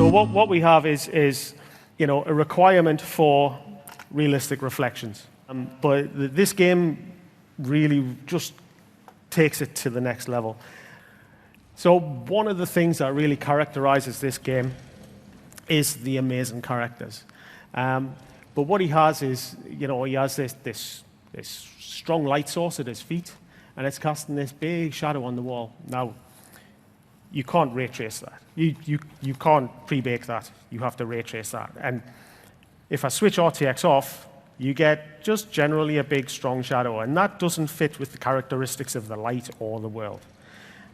So what we have is a requirement for realistic reflections. But this game really just takes it to the next level. So one of the things that really characterizes this game is the amazing characters. But what he has is, he has this strong light source at his feet, and it's casting this big shadow on the wall. Now, you can't ray trace that. You can't pre-bake that. You have to ray trace that. And if I switch RTX off, you get just generally a big, strong shadow, and that doesn't fit with the characteristics of the light or the world.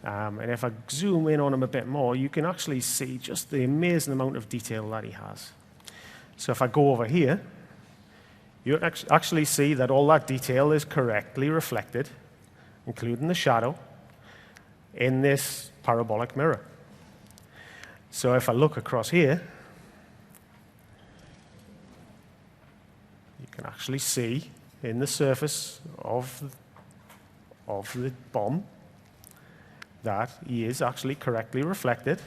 And if I zoom in on him a bit more, you can actually see just the amazing amount of detail that he has. So if I go over here, you actually see that all that detail is correctly reflected, including the shadow, in this parabolic mirror. So if I look across here, you can actually see in the surface of the bomb that he is actually correctly reflected,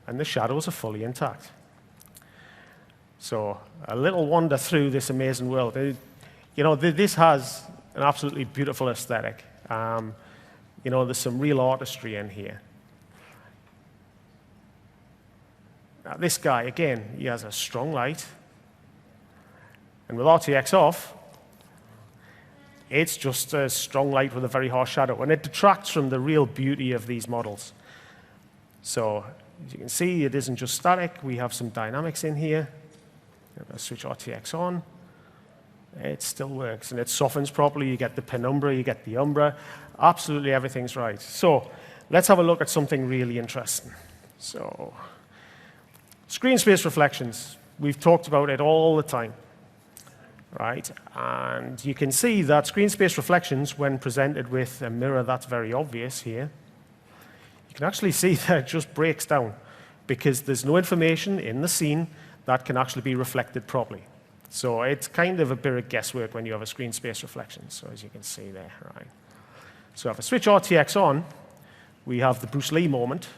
and the shadows are fully intact. So a little wander through this amazing world. This has an absolutely beautiful aesthetic. There's some real artistry in here. Now, this guy, again, he has a strong light. And with RTX off, it's just a strong light with a very harsh shadow. And it detracts from the real beauty of these models. So, as you can see, it isn't just static. We have some dynamics in here. If I switch RTX on, it still works. And it softens properly. You get the penumbra, you get the umbra. Absolutely everything's right. So, let's have a look at something really interesting. So, screen space reflections. We've talked about it all the time. Right? And you can see that screen space reflections, when presented with a mirror that's very obvious here, you can actually see that it just breaks down because there's no information in the scene that can actually be reflected properly. So it's kind of a bit of guesswork when you have a screen space reflection, so as you can see there. Right? So if I switch RTX on, we have the Bruce Lee moment.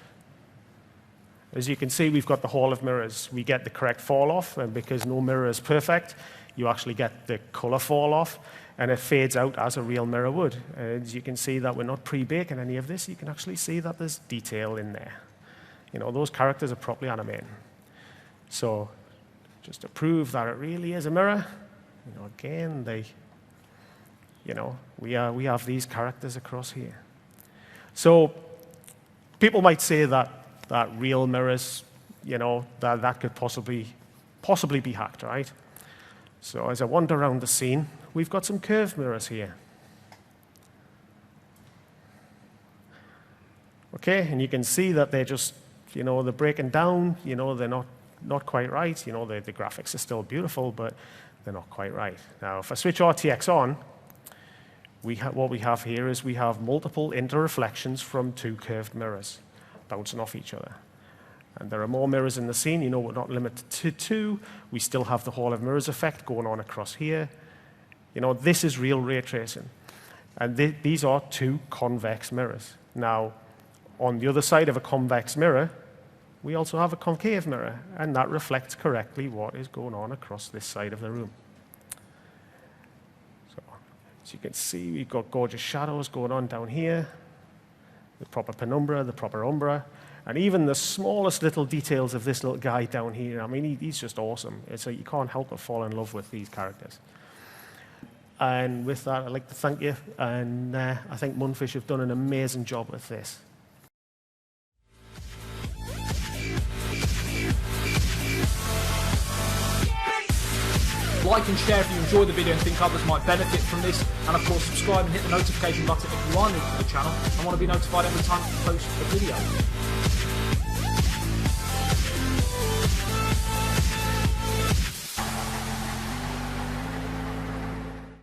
As you can see, we've got the Hall of Mirrors. We get the correct fall off, and because no mirror is perfect, you actually get the color fall off, and it fades out as a real mirror would. As you can see that we're not pre-baking any of this, you can actually see that there's detail in there. Those characters are properly animated. So just to prove that it really is a mirror, again, we have these characters across here. So people might say that real mirrors, that could possibly be hacked, right? So as I wander around the scene, we've got some curved mirrors here. Okay, and you can see that they're just, they're breaking down, they're not quite right. The graphics are still beautiful, but they're not quite right. Now, if I switch RTX on, what we have here is we have multiple interreflections from two curved mirrors bouncing off each other. And there are more mirrors in the scene. We're not limited to two. We still have the Hall of Mirrors effect going on across here. This is real ray tracing. And these are two convex mirrors. Now, on the other side of a convex mirror, we also have a concave mirror, and that reflects correctly what is going on across this side of the room. So, as you can see, we've got gorgeous shadows going on down here, the proper penumbra, the proper umbra, and even the smallest little details of this little guy down here. I mean, he's just awesome. So you can't help but fall in love with these characters. And with that, I'd like to thank you, and I think Munfish have done an amazing job with this. Like and share if you enjoyed the video and think others might benefit from this, and of course subscribe and hit the notification button if you are new to the channel and want to be notified every time I post a video.